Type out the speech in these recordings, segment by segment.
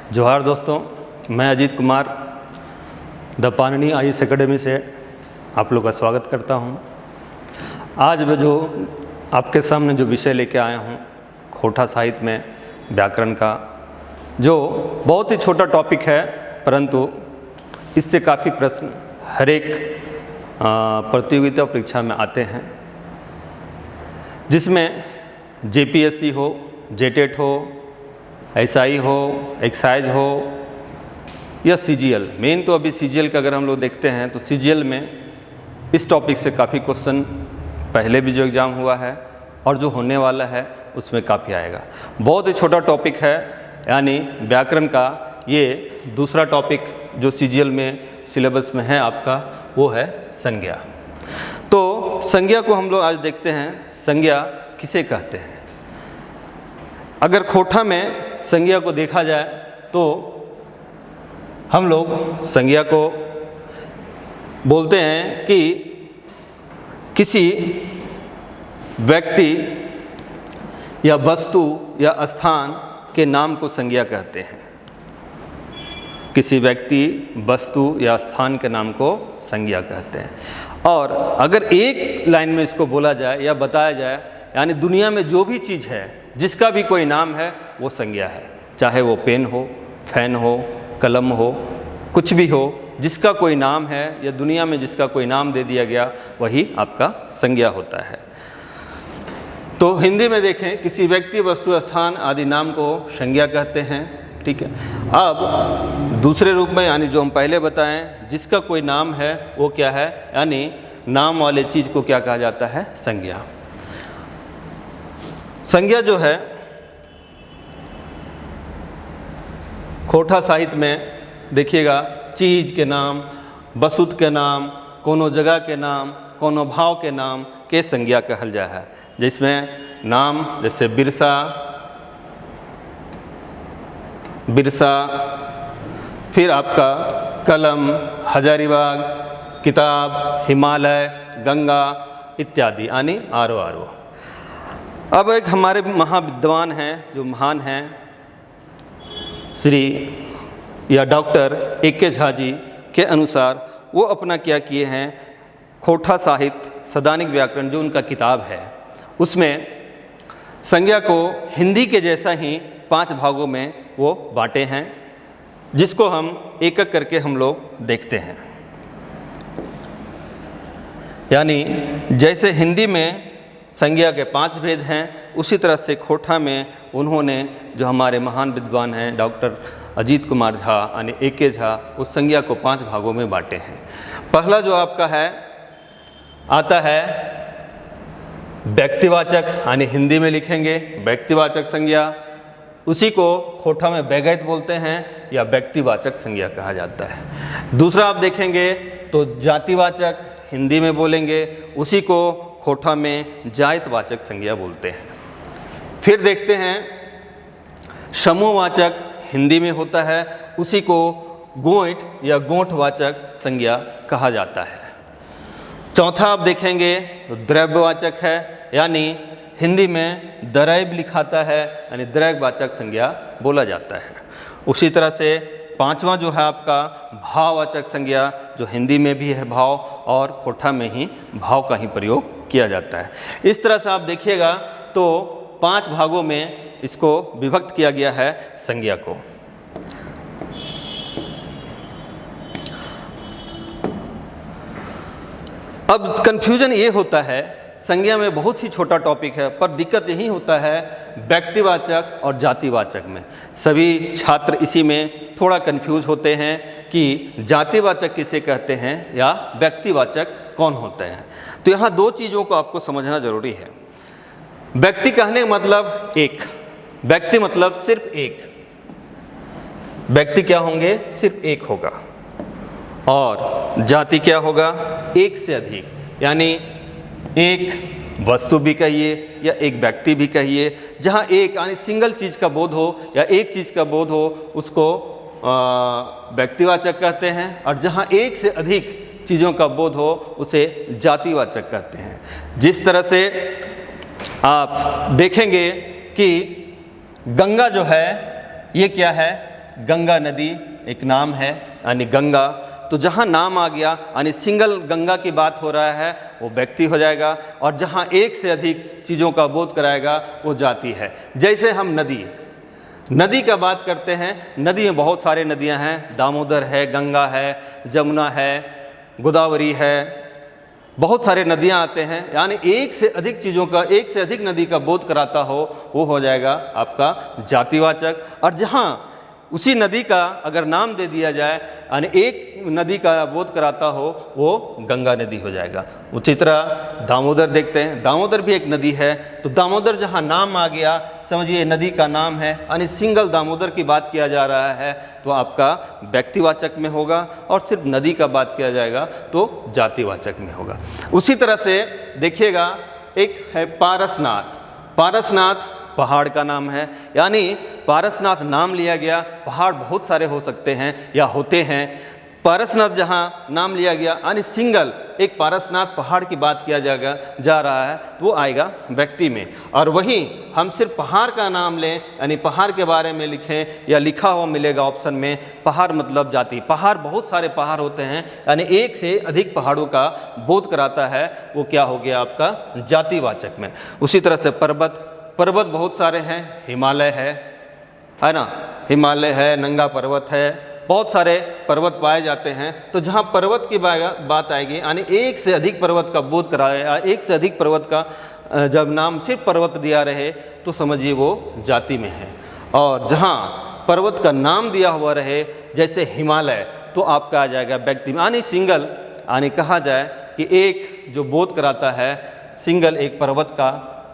जोहार दोस्तों, मैं Ajit Kumar the Panini IAS academy से आप लोग का स्वागत करता हूं। आज मैं जो आपके सामने जो विषय लेके आया हूं, खोटा साहित्य में व्याकरण का, जो बहुत ही छोटा टॉपिक है, परंतु इससे काफ़ी प्रश्न हर एक प्रतियोगिता परीक्षा में आते हैं, जिसमें जेपीएससी हो, जेटेट हो, एसआई हो, एक्साइज हो या सीजीएल। मेन तो अभी सीजीएल का अगर हम लोग देखते हैं तो सीजीएल में इस टॉपिक से काफ़ी क्वेश्चन पहले भी जो एग्ज़ाम हुआ है और जो होने वाला है उसमें काफ़ी आएगा। बहुत ही छोटा टॉपिक है, यानी व्याकरण का ये दूसरा टॉपिक जो सीजीएल में सिलेबस में है आपका, वो है संज्ञा। तो संज्ञा को हम लोग आज देखते हैं, संज्ञा किसे कहते हैं। अगर खोटा में संज्ञा को देखा जाए तो हम लोग संज्ञा को बोलते हैं कि किसी व्यक्ति या वस्तु या स्थान के नाम को संज्ञा कहते हैं। किसी व्यक्ति, वस्तु या स्थान के नाम को संज्ञा कहते हैं। और अगर एक लाइन में इसको बोला जाए या बताया जाए, यानी दुनिया में जो भी चीज़ है, जिसका भी कोई नाम है, वो संज्ञा है। चाहे वो पेन हो, फैन हो, कलम हो, कुछ भी हो, जिसका कोई नाम है या दुनिया में जिसका कोई नाम दे दिया गया, वही आपका संज्ञा होता है। तो हिंदी में देखें, किसी व्यक्ति, वस्तु, स्थान आदि नाम को संज्ञा कहते हैं। ठीक है। अब दूसरे रूप में, यानी जो हम पहले बताएं, जिसका कोई नाम है वो क्या है, यानी नाम वाले चीज़ को क्या कहा जाता है, संज्ञा। संज्ञा जो है खोटा साहित्य में देखिएगा, चीज़ के नाम, वस्तु के नाम, कोनो जगह के नाम, कोनो भाव के नाम के संज्ञा कहल जा है। जिसमें नाम जैसे बिरसा, फिर आपका कलम, हजारीबाग, किताब, हिमालय, गंगा इत्यादि, यानी आरो। अब एक हमारे महाविद्वान हैं, जो महान हैं, श्री या डॉक्टर ए.के. झा जी के अनुसार, वो अपना क्या किए हैं, खोटा साहित्य सदानिक व्याकरण जो उनका किताब है, उसमें संज्ञा को हिंदी के जैसा ही 5 भागों में वो बांटे हैं, जिसको हम एक एक करके हम लोग देखते हैं। यानी जैसे हिंदी में संज्ञा के 5 भेद हैं, उसी तरह से खोटा में उन्होंने, जो हमारे महान विद्वान हैं डॉक्टर अजीत कुमार झा यानी ए.के. झा, उस संज्ञा को 5 भागों में बांटे हैं। पहला जो आपका है, आता है व्यक्तिवाचक, यानी हिंदी में लिखेंगे व्यक्तिवाचक संज्ञा। उसी को खोटा में व्यगैत बोलते हैं या व्यक्तिवाचक संज्ञा कहा जाता है। दूसरा आप देखेंगे तो जातिवाचक, हिंदी में बोलेंगे, उसी को खोटा में जायतवाचक संज्ञा बोलते हैं। फिर देखते हैं समूहवाचक, हिंदी में होता है, उसी को गोइठ या गोंठवाचक संज्ञा कहा जाता है। चौथा आप देखेंगे तो द्रव्यवाचक है, यानी हिंदी में द्रव्य लिखाता है, यानी द्रव्यवाचक संज्ञा बोला जाता है। उसी तरह से 5वां जो है आपका भाववाचक संज्ञा, जो हिंदी में भी है भाव, और खोटा में ही भाव का ही प्रयोग किया जाता है। इस तरह से आप देखिएगा तो 5 भागों में इसको विभक्त किया गया है संज्ञा को। अब कन्फ्यूजन ये होता है, संज्ञा में बहुत ही छोटा टॉपिक है, पर दिक्कत यही होता है व्यक्तिवाचक और जातिवाचक में। सभी छात्र इसी में थोड़ा कन्फ्यूज होते हैं कि जातिवाचक किसे कहते हैं या व्यक्तिवाचक कौन होते हैं। तो यहाँ 2 चीज़ों को आपको समझना जरूरी है। व्यक्ति कहने का मतलब एक, व्यक्ति मतलब सिर्फ एक, व्यक्ति क्या होंगे, सिर्फ एक होगा। और जाति क्या होगा, एक से अधिक, यानी एक वस्तु भी कहिए या एक व्यक्ति भी कहिए, जहाँ एक यानी सिंगल चीज़ का बोध हो या एक चीज़ का बोध हो, उसको व्यक्तिवाचक कहते हैं। और जहाँ एक से अधिक चीज़ों का बोध हो, उसे जातिवाचक कहते हैं। जिस तरह से आप देखेंगे कि गंगा जो है, ये क्या है, गंगा नदी एक नाम है, यानी गंगा। तो जहाँ नाम आ गया यानी सिंगल गंगा की बात हो रहा है वो व्यक्ति हो जाएगा, और जहाँ एक से अधिक चीज़ों का बोध कराएगा वो जाति है। जैसे हम नदी का बात करते हैं, नदी में बहुत सारे नदियां हैं, दामोदर है, गंगा है, जमुना है, गोदावरी है, बहुत सारे नदियां आते हैं। यानी एक से अधिक चीज़ों का, एक से अधिक नदी का बोध कराता हो वो हो जाएगा आपका जातिवाचक। और जहाँ उसी नदी का अगर नाम दे दिया जाए यानी एक नदी का बोध कराता हो वो गंगा नदी हो जाएगा। उसी तरह दामोदर देखते हैं, दामोदर भी एक नदी है। तो दामोदर जहाँ नाम आ गया समझिए नदी का नाम है, यानी सिंगल दामोदर की बात किया जा रहा है तो आपका व्यक्तिवाचक में होगा, और सिर्फ नदी का बात किया जाएगा तो जातिवाचक में होगा। उसी तरह से देखिएगा एक है पारसनाथ। पारसनाथ पहाड़ का नाम है, यानी पारसनाथ नाम लिया गया, पहाड़ बहुत सारे हो सकते हैं या होते हैं। पारसनाथ जहाँ नाम लिया गया यानी सिंगल एक पारसनाथ पहाड़ की बात किया जा रहा है तो वो आएगा व्यक्ति में। और वहीं हम सिर्फ पहाड़ का नाम लें यानी पहाड़ के बारे में लिखें या लिखा हुआ मिलेगा ऑप्शन में, पहाड़ मतलब जाति। पहाड़ बहुत सारे पहाड़ होते हैं यानी एक से अधिक पहाड़ों का बोध कराता है, वो क्या हो गया आपका जातिवाचक में। उसी तरह से पर्वत बहुत सारे हैं, हिमालय है ना, हिमालय है, नंगा पर्वत है, बहुत सारे पर्वत पाए जाते हैं। तो जहाँ पर्वत की बात आएगी यानी एक से अधिक पर्वत का बोध कराया, एक से अधिक पर्वत का जब नाम सिर्फ पर्वत दिया रहे तो समझिए वो जाति में है। और जहाँ पर्वत का नाम दिया हुआ रहे जैसे हिमालय तो आपका आ जाएगा व्यक्ति में, यानी सिंगल, यानी कहा जाए कि एक जो बोध कराता है सिंगल एक पर्वत का,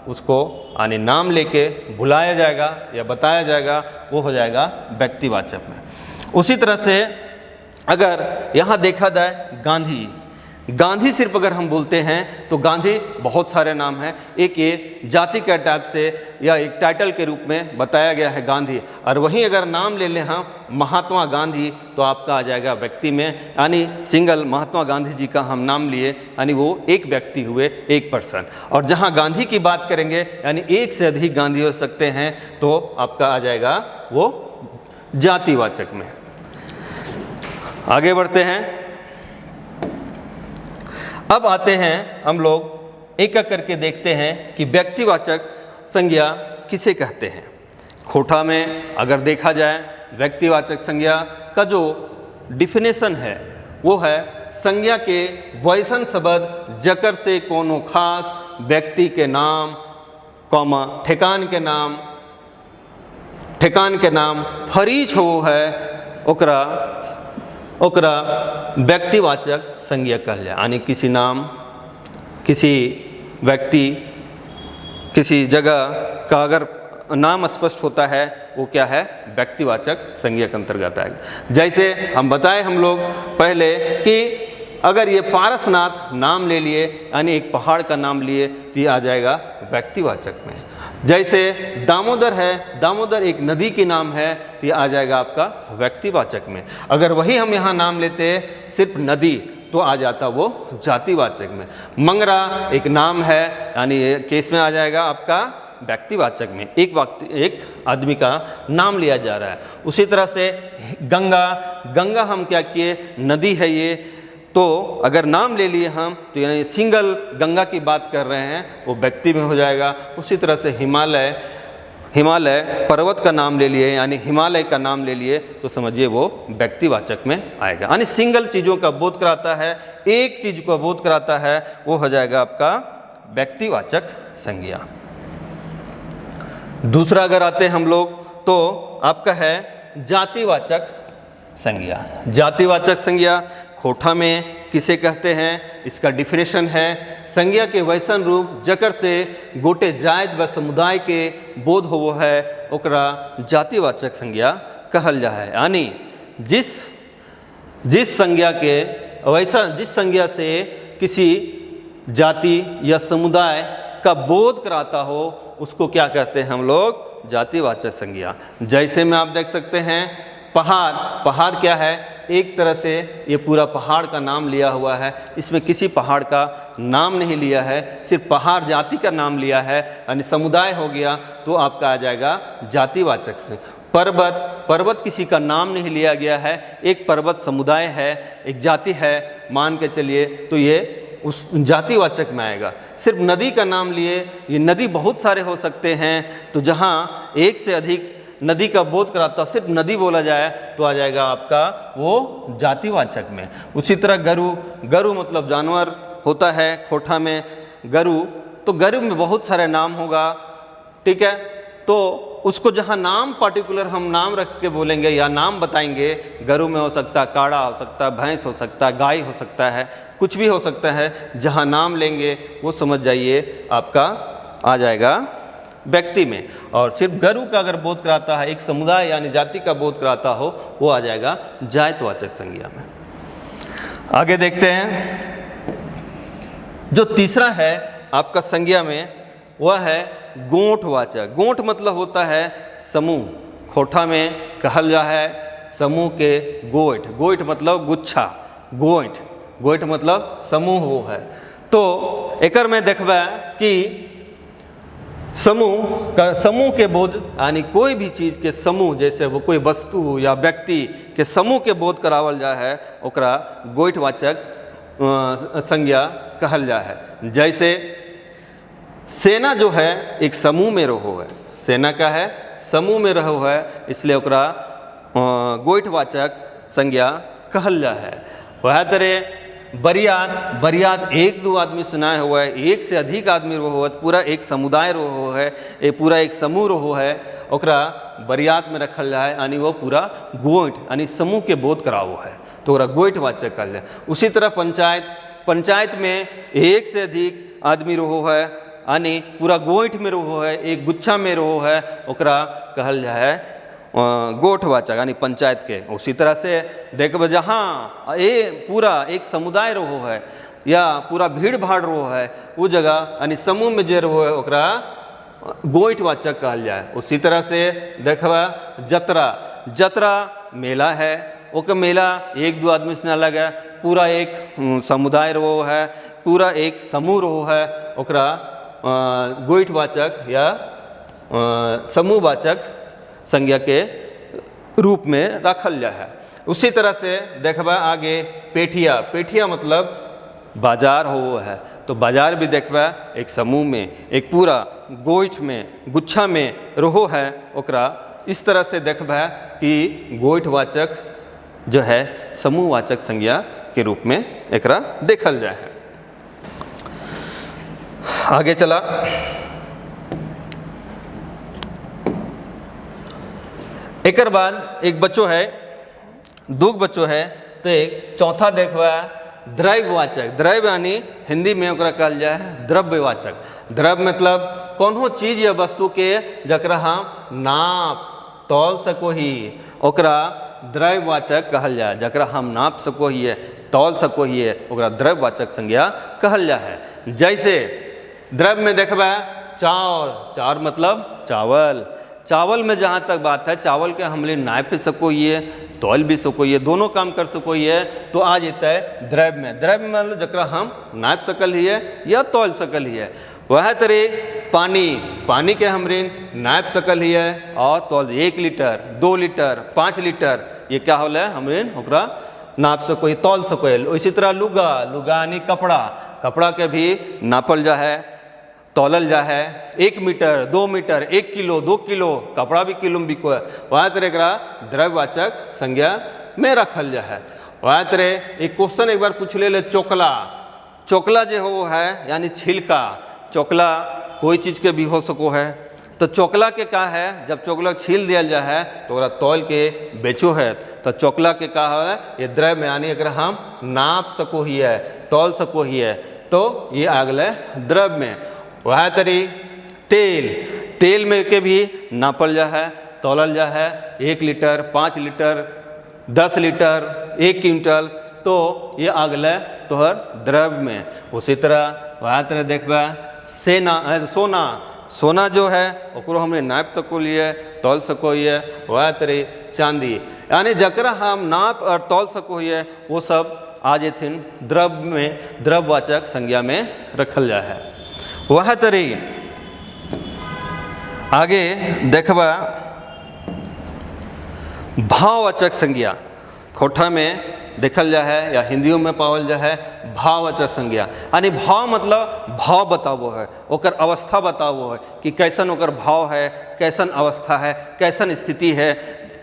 उसको यानी नाम लेके बुलाया जाएगा या बताया जाएगा वो हो जाएगा व्यक्तिवाचक में। उसी तरह से अगर यहाँ देखा जाए गांधी सिर्फ अगर हम बोलते हैं तो गांधी बहुत सारे नाम हैं, एक ये जाति के टाइप से या एक टाइटल के रूप में बताया गया है गांधी। और वहीं अगर नाम ले लें हम महात्मा गांधी तो आपका आ जाएगा व्यक्ति में, यानी सिंगल महात्मा गांधी जी का हम नाम लिए यानी वो एक व्यक्ति हुए, एक पर्सन। और जहाँ गांधी की बात करेंगे यानी एक से अधिक गांधी हो सकते हैं तो आपका आ जाएगा वो जातिवाचक में। आगे बढ़ते हैं, अब आते हैं हम लोग एक एक करके देखते हैं कि व्यक्तिवाचक संज्ञा किसे कहते हैं। खोटा में अगर देखा जाए व्यक्तिवाचक संज्ञा का जो डिफिनेशन है वो है संज्ञा के वैसन शब्द जकर से कोनो खास व्यक्ति के नाम कॉमा ठेकान के नाम फरीच हो है ओकरा व्यक्तिवाचक संज्ञा कहल जाए। यानी किसी नाम, किसी व्यक्ति, किसी जगह का अगर नाम स्पष्ट होता है वो क्या है व्यक्तिवाचक संज्ञा के अंतर्गत आएगा। जैसे हम बताए हम लोग पहले कि अगर ये पारसनाथ नाम ले लिए यानी एक पहाड़ का नाम लिए तो ये आ जाएगा व्यक्तिवाचक में। जैसे दामोदर है, दामोदर एक नदी की नाम है तो ये आ जाएगा आपका व्यक्तिवाचक में। अगर वही हम यहाँ नाम लेते सिर्फ नदी तो आ जाता वो जातिवाचक में। मंगरा एक नाम है यानी ये केस में आ जाएगा आपका व्यक्तिवाचक में, एक आदमी का नाम लिया जा रहा है। उसी तरह से गंगा हम क्या किए, नदी है ये, तो अगर नाम ले लिए हम तो यानी सिंगल गंगा की बात कर रहे हैं वो व्यक्ति में हो जाएगा। उसी तरह से हिमालय पर्वत का नाम ले लिए यानी हिमालय का नाम ले लिए तो समझिए वो व्यक्तिवाचक में आएगा। यानी सिंगल चीज़ों का बोध कराता है, एक चीज़ को बोध कराता है वो हो जाएगा आपका व्यक्तिवाचक संज्ञा। दूसरा अगर आते हैं हम लोग तो आपका है जातिवाचक संज्ञा। जातिवाचक संज्ञा खोटा में किसे कहते हैं, इसका डिफिनेशन है संज्ञा के वैसन रूप जकर से गोटे जाति व समुदाय के बोध हो है ओकरा जातिवाचक संज्ञा कहल जा है। यानी जिस संज्ञा से किसी जाति या समुदाय का बोध कराता हो उसको क्या कहते हैं हम लोग जातिवाचक संज्ञा। जैसे में आप देख सकते हैं पहाड़ क्या है, एक तरह से ये पूरा पहाड़ का नाम लिया हुआ है, इसमें किसी पहाड़ का नाम नहीं लिया है, सिर्फ पहाड़ जाति का नाम लिया है, यानी समुदाय हो गया तो आपका आ जाएगा जातिवाचक से। पर्वत किसी का नाम नहीं लिया गया है, एक पर्वत समुदाय है, एक जाति है मान के चलिए, तो ये उस जातिवाचक में आएगा। सिर्फ नदी का नाम लिए, ये नदी बहुत सारे हो सकते हैं, तो जहाँ एक से अधिक नदी का बोध कराता सिर्फ नदी बोला जाए तो आ जाएगा आपका वो जातिवाचक में। उसी तरह गरु मतलब जानवर होता है खोठा में गरु, तो गरु में बहुत सारे नाम होगा, ठीक है। तो उसको जहाँ नाम पार्टिकुलर हम नाम रख के बोलेंगे या नाम बताएंगे, गरु में हो सकता है काड़ा, हो सकता है भैंस, हो सकता है गाय, हो सकता है कुछ भी हो सकता है, जहाँ नाम लेंगे वो समझ जाइए आपका आ जाएगा व्यक्ति में। और सिर्फ गरु का अगर बोध कराता है, एक समुदाय यानी जाति का बोध कराता हो, वो आ जाएगा जातिवाचक संज्ञा में। आगे देखते हैं, जो तीसरा है आपका संज्ञा में वह है गोठवाचक। गोठ मतलब होता है समूह, खोठा में कहल जा है समूह के गोठ, गोठ मतलब गुच्छा, गोठ मतलब समूह वो है। तो एकर में देखबा कि समूह के बोध यानी कोई भी चीज़ के समूह, जैसे वो कोई वस्तु या व्यक्ति के समूह के बोध करावल जा है, ओकरा गोठवाचक संज्ञा कहल जा है। जैसे सेना जो है एक समूह में रहो है, सेना का है समूह में रहो है, इसलिए ओकरा गोठवाचक संज्ञा कहल जा है। वह तरह बरियात एक दो आदमी सुनाए हुआ है, एक से अधिक आदमी रहो है, पूरा एक समुदाय रहो है, पूरा एक समूह रहो है, ओकरा बरियात में रखल जाए, यानी वो पूरा गोठ यानी समूह के बोध करावो है, तो ओकरा गोठवाचक कहल जाए। उसी तरह पंचायत में एक से अधिक आदमी रहो है, यानी पूरा गोठ में रहो है, एक गुच्छा में रहो है, ओकरा कहल जाए गोठवाचक यानी पंचायत के। उसी तरह से देखब जहाँ पूरा एक समुदाय रहो है या पूरा भीड़ भाड़ रहो है, वो जगह यानी समूह में जे रहो है, ओकरा गोठवाचक कहल जाए। उसी तरह से देखबा जतरा मेला है, ओके मेला एक दो आदमी से ना लगे, पूरा एक समुदाय रहो है, पूरा एक समूह रहो है, ओकरा गोठवाचक या समूहवाचक संज्ञा के रूप में रखल जा है। उसी तरह से देखबा आगे पेठिया मतलब बाजार हो है, तो बाजार भी देखबा एक समूह में, एक पूरा गोठ में गुच्छा में रहो है, ओकरा इस तरह से देखबा कि गोठवाचक जो है समूहवाचक संज्ञा के रूप में एकरा देखल जाए है। आगे चला, एक बाद एक बच्चों है, दो बच्चों है, तो एक चौथा देखबा द्रव्यवाचक। द्रव्य यानी हिंदी में ओकरा कहल जाए द्रव्यवाचक। द्रव्य मतलब कोनो चीज या वस्तु के जकरा हम नाप तौल सको ही, ओकरा द्रव्यवाचक कहल जाए। जकरा हम नाप सको ही तौल सको ही, ओकरा द्रव्यवाचक संज्ञा कहल जाए है। जैसे द्रव्य में देखबा चाउर मतलब चावल में जहाँ तक बात है, चावल के हमले नाप सको ये तौल भी सको ये, दोनों काम कर सको ये, तो आ जाता है द्रव्य में। द्रव्य में मतलब जकरा हम नाप सकल ही है या तौल सकल ही है। वह तरह पानी के हमरे नाप सकल ही है और तौल 1 लीटर 2 लीटर 5 लीटर ये क्या होल है हमरे ओकरा नाप सको तौल सको। इसी तरह लुगा यानी कपड़ा के भी नापल जा है तौलल जा है। 1 मीटर 2 मीटर 1 किलो 2 किलो कपड़ा भी किलो में बिको है। वह तरह का द्रव्यवाचक संज्ञा में रखल जा है। वह तरह एक क्वेश्चन एक बार पूछ ले चोकला जो हो है यानी छिलका, चोकला कोई चीज़ के भी हो सको है, तो चोकला के का है जब चोकला छील दिया जा है तो ओकरा तौल के बेचो है, तो चोकला के का है ये द्रव्य यानी अगर हम नाप सको ही है तौल सको ही है, तो ये अगले द्रव्य में। वह तरी तेल में के भी नापल जा है तौलल जा है 1 लीटर 5 लीटर 10 लीटर 1 क्विंटल, तो ये अगले तोहर द्रव्य में। उसी तरह वह तरह देखबा सोना जो है ओकरो हमने नाप सको लिए तौल सको ये। वह तरह चांदी यानी जकरा हम नाप और तौल सको है वो सब आ जेथिन द्रव में द्रववाचक संज्ञा में रखल जा है। वह तरी आगे देखबा भाववाचक संज्ञा खोटा में देखल जा है या हिंदियों में पावल जा है भाववाचक संज्ञा। यानी भाव मतलब भाव बतावो है, ओकर अवस्था बतावो है कि कैसन ओकर भाव है, कैसन अवस्था है, कैसन स्थिति है,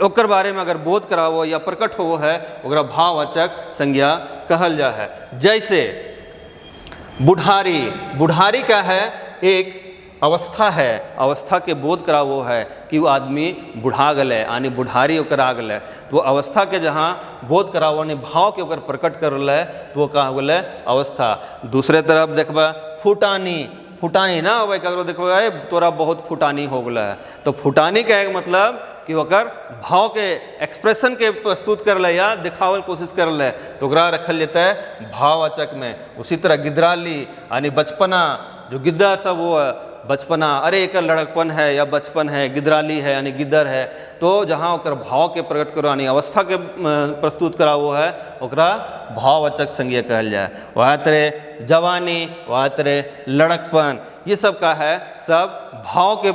ओकर बारे में अगर बोध करावो या प्रकट हो है ओकरा भाववाचक संज्ञा कहल जा है। जैसे बुढ़ारी, बुढ़ारी क्या है? एक अवस्था है, अवस्था के बोध करावो है कि वो आदमी बुढ़ा गले यानी बुढ़ारी ओकर आ गले, तो वो अवस्था के जहाँ बोध करावो ने भाव के ओकर प्रकट कर रहा है तो वो कहा गले अवस्था। दूसरे तरफ देखबा फुटानी, फुटानी ना हो करो देखो तोरा बहुत फुटानी हो गला है, तो फुटानी का एक मतलब कि ओकर भाव के एक्सप्रेशन के प्रस्तुत कर ले या दिखावल कोशिश कर ले तो ओकरा रखल जाता है भाववाचक में। उसी तरह गिदराली यानी बचपना, जो गिद्दा सब वो बचपना, अरे एक लड़कपन है या बचपन है, गिदराली है यानी गिद्दर है, तो जहाँ ओकर भाव के प्रकट करो यानी अवस्था के प्रस्तुत करा वो है ओकरा भाववाचक संज्ञा कहल जाए। वह तरह जवानी, वह तरह लड़कपन, ये सब का है सब भाव के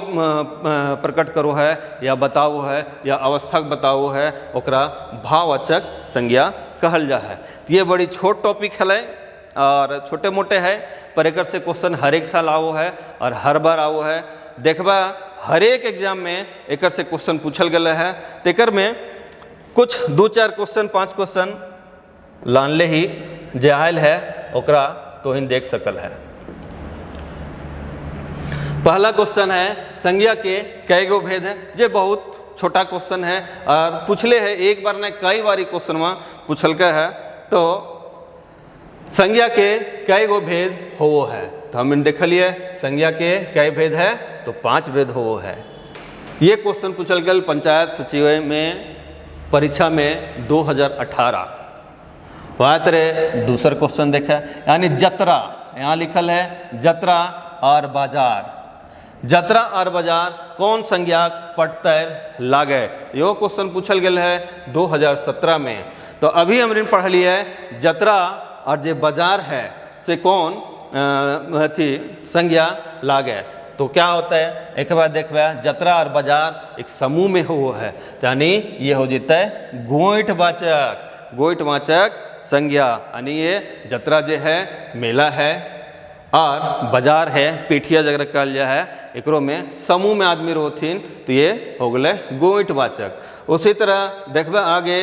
प्रकट करो है या बताओ है या अवस्था के बताओ है ओकरा भाववाचक संज्ञा कहल जा है। तो ये बड़ी छोट टॉपिक है और छोटे मोटे है, पर एक से क्वेश्चन हर एक साल आओ है और हर बार आओ है। देखबा हर एक एग्जाम में एक से क्वेश्चन पूछल गया है, तो एक में कुछ 2-4 क्वेश्चन 5 क्वेश्चन लानले ही जे आयल है ओकरा तो ही देख सकल है। पहला क्वेश्चन है संज्ञा के कई गो भेद है, जे बहुत छोटा क्वेश्चन है और पूछले है एक बार नहीं कई बारी क्वेश्चन में पूछल का है। तो संज्ञा के कई गो भेद हो है, तो हम देखलिए संज्ञा के कई भेद है तो 5 भेद हो है। ये क्वेश्चन पूछल गया पंचायत सचिवालय में परीक्षा में 2018। वह तरह दूसरा क्वेश्चन देखा यानी जतरा, यहाँ लिखल है जतरा और बाजार, जतरा और बाजार कौन संज्ञा पटतर लागे, यो क्वेश्चन पूछल गया है 2017 में। तो अभी हमने पढ़ लिया है जतरा और जे बाजार है से कौन अथी संज्ञा लागे। तो क्या होता है एक बार देखबा जतरा और बाजार एक समूह में हो है, यानी ये हो जाता है गोइठवाचक, गोइठवाचक संज्ञा। यानी ये जतरा जो है मेला है और बाजार है पेठिया जगह कहल जा है, एकरो में समूह में आदमी रोथिन तो ये हो गए गोइठवाचक। उसी तरह देखबा आगे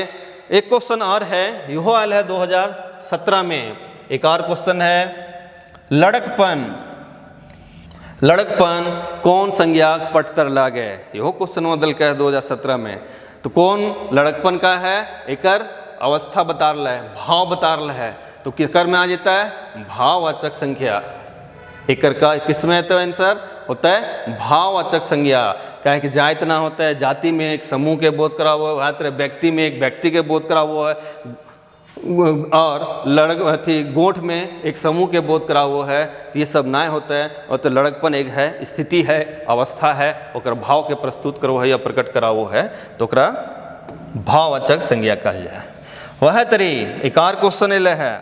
एक क्वेश्चन और है, यहो आयल है 2017 में। एक और क्वेश्चन है लड़कपन, लड़कपन कौन संज्ञा पटतर लागे, यहो क्वेश्चन बदल का है 2017 में। तो कौन लड़कपन का है एकर अवस्था बता रहा है, भाव बता रहा है, तो किसकर में आ जाता है भाववाचक संज्ञा। एकर का किसमें तो आंसर होता है भाववाचक संज्ञा। क्या है कि जाति ना होता है, जाति में एक समूह के बोध करा हुआ है, वह तरह व्यक्ति में एक व्यक्ति के बोध करा हुआ है, और अथी गोठ में एक समूह के बोध करा हुआ है, तो ये सब ना होता है। और तो लड़कपन एक है स्थिति है, अवस्था है, ओकर भाव के प्रस्तुत करो है या प्रकट करा हुआ है, तो ओकरा भाववाचक संज्ञा कहल जाए। वह तरी एक और क्वेश्चन एल है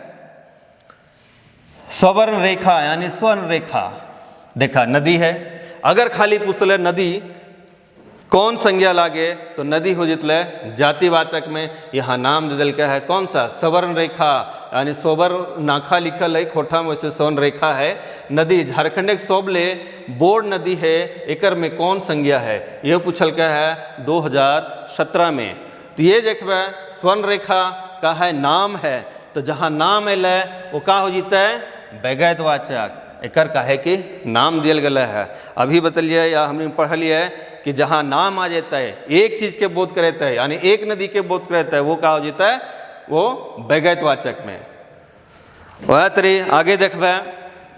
स्वर्ण रेखा यानी स्वर्ण रेखा। देखा नदी है, अगर खाली पूछले नदी कौन संज्ञा लागे तो नदी हो जितले जातिवाचक में यहाँ नाम दे दिल का है कौन सा स्वर्ण रेखा, यानी सोबर नाखा लिखल है खोटा में, वैसे स्वर्ण रेखा है। नदी झारखंड के सोबले बोर्ड नदी है, एकर में कौन संज्ञा है, यह पूछल का है 2017 में। तो ये देखबे स्वर्ण रेखा का है नाम है, तो जहाँ नाम अल वो का हो जीता है वैगैतवाचक, एकर का है कि नाम दियल गया है। अभी बतलिए या हमने पढ़लिए कि जहाँ नाम आ जाता है एक चीज़ के बोध करता है, यानी एक नदी के बोध करता है, वो का हो जाता है वो वैगैतवाचक में। वह तरी आगे देखबे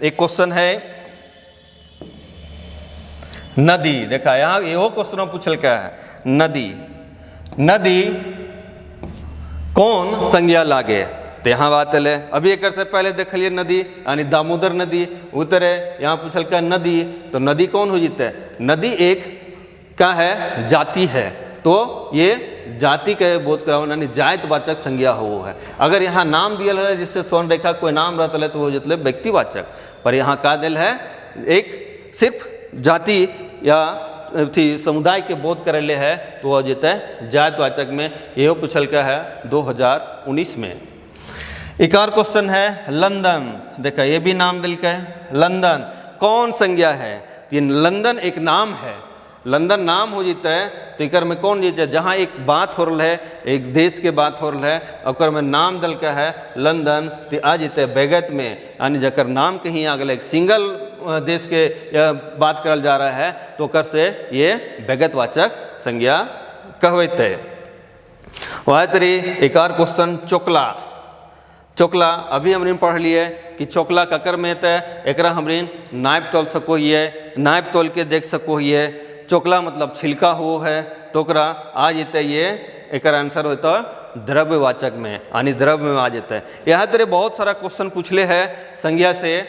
एक क्वेश्चन है नदी। देखा यहाँ यो क्वेश्चन पूछल क्या है नदी, नदी कौन संज्ञा लागे, तो यहाँ बात है। अभी एक से पहले देख लिए नदी यानी दामोदर नदी, उतरे यहाँ पूछल का नदी, तो नदी कौन हो जीते है, नदी एक का है जाति है, तो ये जाति के बोध कराओ यानी जातिवाचक संज्ञा हो है। अगर यहाँ नाम दियल है जिससे स्वर्ण रेखा कोई नाम रहता है तो वो जतले व्यक्तिवाचक, पर यहाँ का दिल है एक सिर्फ जाति या थी समुदाय के बोध करेले है तो वह जते जातिवाचक में। यह पूछल का है 2019 में। एक और क्वेश्चन है लंदन, देखा ये भी नाम दिल का है, लंदन कौन संज्ञा है? ये लंदन एक नाम है, लंदन नाम हो जाता है तो एक में कौन जीते, जहाँ एक बात हो रहा है, एक देश के बात हो रहा है और में नाम दल का है लंदन, तो आ जाते बेगत में यानी जकर नाम कहीं आ गए एक सिंगल देश के बात करल जा रहा है तो कर से ये बेगतवाचक संज्ञा कहते। वह तरी एक और क्वेश्चन चोकला, चोकला अभी हमने पढ़ लिए कि चोकला ककर में तय एक हमने नायब तोल सको ये, नायब तोल के देख सको ये। चोकला मतलब छिलका हो है तो आ जाते ये एक आंसर होता द्रव्यवाचक में यानी द्रव्य में आ जाता है। यहाँ तरह बहुत सारा क्वेश्चन पूछले है संज्ञा से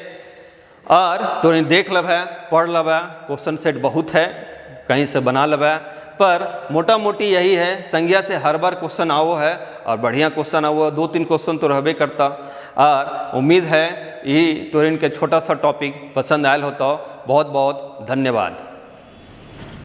और तो देख लब है, पढ़ लब है, क्वेश्चन सेट बहुत है कहीं से बना लब है, पर मोटा मोटी यही है संज्ञा से हर बार क्वेश्चन आओ है और बढ़िया क्वेश्चन आओ, 2-3 क्वेश्चन तो रहबे करता। और उम्मीद है यही तो इनके छोटा सा टॉपिक पसंद आयल होता। बहुत बहुत धन्यवाद।